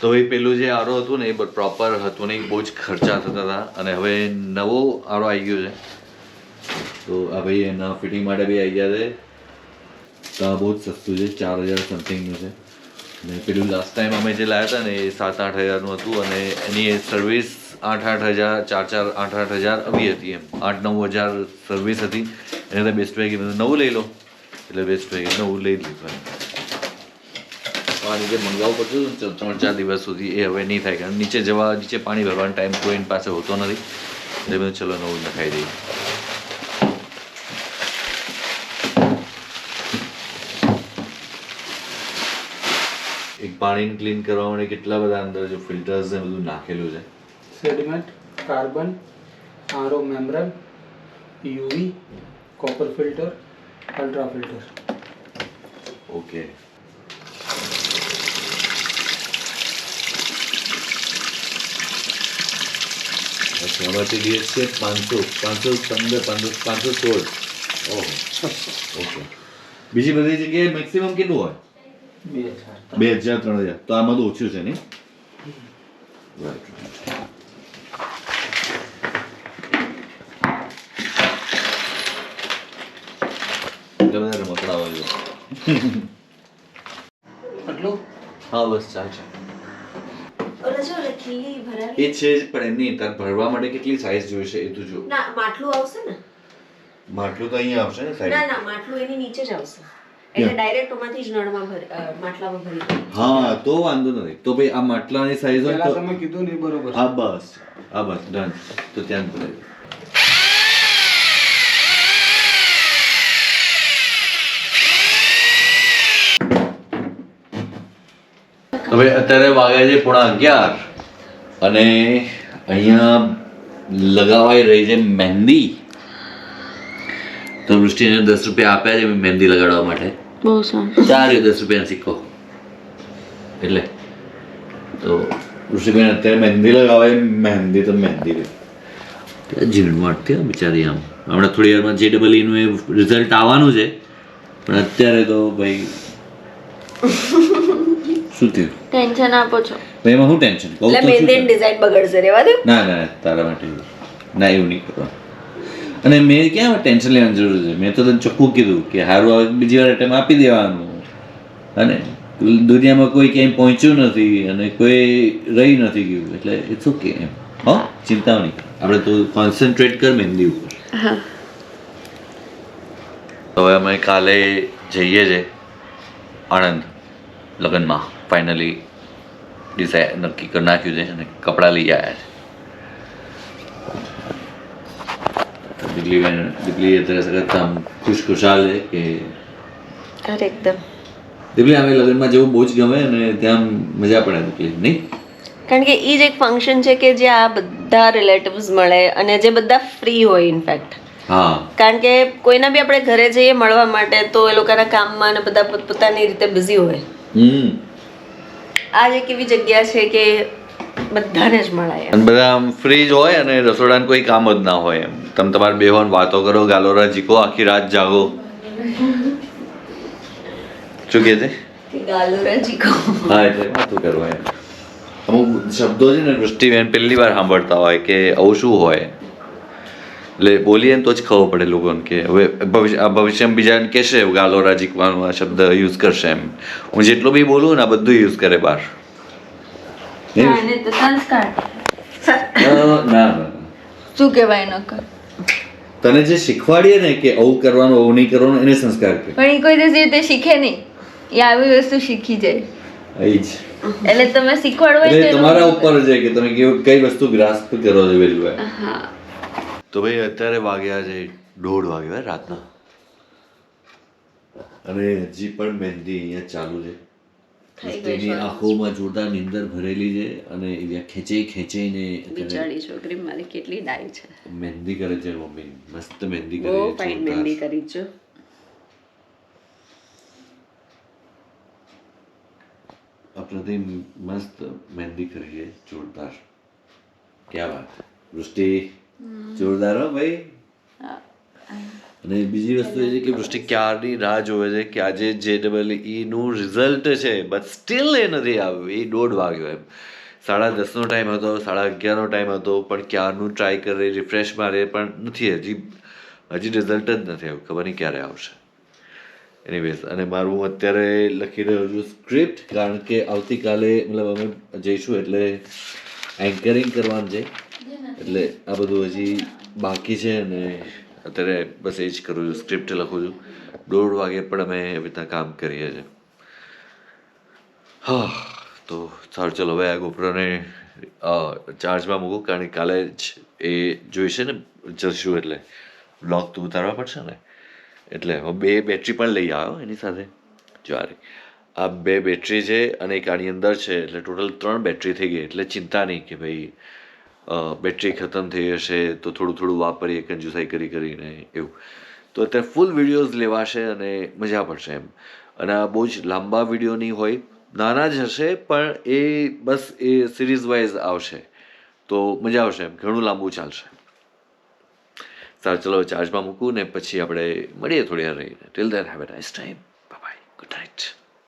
તો એ પેલું જે આરો હતું ને એ પ્રોપર હતું નહીં, બહુ જ ખર્ચા થતા હતા. અને હવે નવો આરો આવી ગયો છે, તો આ ભાઈ એના ફિટિંગ માટે બી આવી ગયા છે. તો આ બહુ જ સસ્તું છે, 4000 સમથિંગનું છે. અને પેલું લાસ્ટ ટાઈમ અમે જે લાવ્યા હતા ને એ 7-8 હજારનું હતું, અને એની સર્વિસ 8-8 હજાર 4-4 8-8 હજાર આવી હતી, એમ 8-9 હજાર સર્વિસ હતી. એને તો બેસ્ટ ભાઈ કીધું નવું લઈ લો, એટલે બેસ્ટ ભાઈ નવું લઈ લીધું. આ રીતે મંગાવવું પડતું 3-4 દિવસ સુધી, એ હવે નહીં થાય, કારણ નીચે પાણી ભરવાનો ટાઈમ કોઈની પાસે હોતો નથી. એટલે બધું ચલો નવું નખાઈ દઈએ. એક પાણીને ક્લીન કરવા માટે કેટલા બધા અંદર જો ફિલ્ટર્સ ને બધું નાખેલું છે. Sediment, carbon, RO membrane, UV, copper filter, ultra filter. Okay. અચ્છા, આમાંથી ડીએસ છે 516. ઓહો, ઓકે. બીજી બધી જગ્યાએ મેક્સિમમ કેટલું હોય? 2000-3000. તો આમાં તો ઓછું છે નહીં? રાઈટ. એટલે બધા રમકડા હોય છે. આટલું? હા બસ ચાલશે. ઓલા જો ઓલા ખીલી ભરાવી એ છે જ, પણ એમની તાર ભરવા માટે કેટલી સાઈઝ જોઈશે એ તું જો. ના માટલું આવશે ને? માટલું તો અહીંયા આવશે ને સાઈડ? ના માટલું એની નીચે જ આવશે, એટલે ડાયરેક્ટ ઓમાંથી જ નળમાં માટલામાં ભરી દે. હા તો વાંધો નથી. તો ભાઈ આ માટલાની સાઈઝ હોય પહેલા તો તમે કીધું ને એ બરોબર. હા બસ ડન. તો ત્યાં જ ભરાય. હવે અત્યારે વાગ્યા છે 11:30 અને અહીંયા લગાવાઈ રહી છે મહેંદી. તો વૃષ્ટિને 10 રૂપિયા આપ્યા છે મહેંદી લગાડવા માટે. બહુ સારું. 10 રૂપિયાનો સિક્કો. એટલે તો વૃષ્ટિબેન અત્યારે મહેંદી લગાવાય. મહેંદી તો મહેંદી ઝીણવટથી બિચારી. આમ હમણાં થોડી વારમાં JEE નું એ રિઝલ્ટ આવવાનું છે, પણ અત્યારે તો ભાઈ શું થયું? ટેન્શન આપો છો એમાં શું ટેન્શન? કહું એટલે તો મહેંદીની ડિઝાઇન બગડશે, રેવા દે. ના તારા માટે ના, એવું નહીં કરવાનું. અને મેં ક્યાં ટેન્શન લેવાની જરૂર છે? મેં તો તને ચોખ્ખું કીધું કે સારું આવે બીજી વાર અટેમ્પ આપી દેવાનું. અને દુનિયામાં કોઈ ક્યાંય પહોંચ્યું નથી અને કોઈ રહી નથી ગયું, એટલે ઇટ્સ ઓકે એમ. હા, ચિંતા નહીં. આપણે તો કોન્સન્ટ્રેટ કર મહેંદી ઉપર. હવે અમે કાલે જઈએ છે આણંદ લગ્નમાં. ફાઇનલી નક્કી કરી નાખ્યું છે અને કપડાં લઈ આવ્યા છે. દીપલી અત્યારે સખત આમ ખુશખુશાલ છે કે અરે એકદમ. દીપલી અમે લગ્નમાં જવું બહુ જ ગમે અને ત્યાં મજા પડે દીપલી, નહીં? કારણ કે એ જ એક ફંક્શન છે કે જે આ બધા રિલેટિવ્સ મળે અને જે બધા ફ્રી હોય ઇનફેક્ટ. હા, કારણ કે કોઈના બી આપણે ઘરે જઈએ મળવા માટે તો એ લોકોના કામમાં અને બધા પોતપોતાની રીતે બિઝી હોય. આ જ એક એવી જગ્યા છે કે બધાને જ મળાય. અને બધા આમ ફ્રી જ હોય અને રસોડાનું કોઈ કામ જ ના હોય. એમ તમે તમારે બેહોન વાતો કરો, ગાલોરા જીકો, આખી રાત જાગો. શું કહે છે? ગાલોરા જીકો. હા, એટલે વાતો કરવા એમ. અમુક શબ્દો છે ને વૃષ્ટિબેન પહેલી વાર સાંભળતા હોય કે આવું શું હોય, એટલે બોલીએ ને તો જ ખબર પડે લોકોને કે હવે ભવિષ્યમાં બીજાને કહેશે ગાલોરા જીકવાનો આ શબ્દ યુઝ કરશે એમ. હું જેટલું બી બોલું ને આ બધું યુઝ કરે બહાર. ના શું કહેવાય ન કર. તને જે શીખવાડીએ ને કે આવું કરવાનું આવું નહીં કરવાનું, એને સંસ્કાર કહે. પણ એ કોઈ દિવસ રીતે શીખે નહીં, એ આવી વસ્તુ શીખી જાય. એ જ એટલે તમે શીખવાડવા એટલે તમારા ઉપર છે કે તમે કઈ વસ્તુ ગ્રાસ્પ કરો છો વહેલું. તો ભાઈ અત્યારે વાગ્યા છે 1:30 વાગ્યા રાતના, અને હજી પણ મહેંદી અહીંયા ચાલુ છે. તેની આંખોમાં જોરદાર નીંદર ભરેલી છે અને ખેંચાઈને બિચારી છોકરી મારી કેટલી ડાઈ છે. મહેંદી કરે છે મમ્મી. મસ્ત મહેંદી બહુ કરી ફાઇન મહેંદી કરી છે. અપ્રતિમ મસ્ત મહેંદી કરી છે, જોરદાર. ક્યાં વાત વૃષ્ટિ, જોરદાર હો ભાઈ. અને બીજી વસ્તુ એ છે કે વૃષ્ટિ ક્યારની રાહ જોવે છે કે આજે JEE નું રિઝલ્ટ છે બટ સ્ટીલ એ નથી આવ્યું. એ 1:30 વાગ્યો એમ 10:30નો ટાઈમ હતો, 11:30નો ટાઈમ હતો, પણ ક્યારનું ટ્રાય કરે, રિફ્રેશ મારે પણ નથી, હજી રિઝલ્ટ જ નથી આવ્યું. ખબર નહીં ક્યારે આવશે. એનીવેઝ, અને મારું અત્યારે લખી રહ્યો છું સ્ક્રિપ્ટ, કારણ કે આવતીકાલે મતલબ અમે જઈશું એટલે એન્કરિંગ કરવાનું છે, એટલે આ બધું હજી બાકી છે. અને અત્યારે બસ એ જ કરું છું, સ્ક્રિપ્ટ લખું છું. 1:30 વાગે પણ અમે એવી રીતના કામ કરીએ છીએ. હા, તો સારું, ચલો હવે આ ગોપ્રોને ચાર્જમાં મૂકું, કારણ કે કાલે જ એ જોઈશે ને, જશું એટલે બ્લોગ તો ઉતારવા પડશે ને, એટલે હવે 2 બેટરી પણ લઈ આવ્યો એની સાથે. જ્યારે આ 2 બેટરી છે અને એક આની અંદર છે, એટલે ટોટલ 3 બેટરી થઈ ગઈ. એટલે ચિંતા નહીં કે ભાઈ બેટરી ખતમ થઈ હશે તો થોડું થોડું વાપરીએ કંજુસાઈ કરીને એવું. તો અત્યારે ફૂલ વિડીયોઝ લેવાશે અને મજા પડશે એમ. અને આ બહુ જ લાંબા વિડીયો નહીં હોય, નાના જ હશે, પણ એ બસ એ સિરીઝ વાઇઝ આવશે તો મજા આવશે એમ, ઘણું લાંબુ ચાલશે. સારું, ચલો ચાર્જમાં મૂકું ને પછી આપણે મળીએ થોડી વાર રહીને. Till then have a nice time.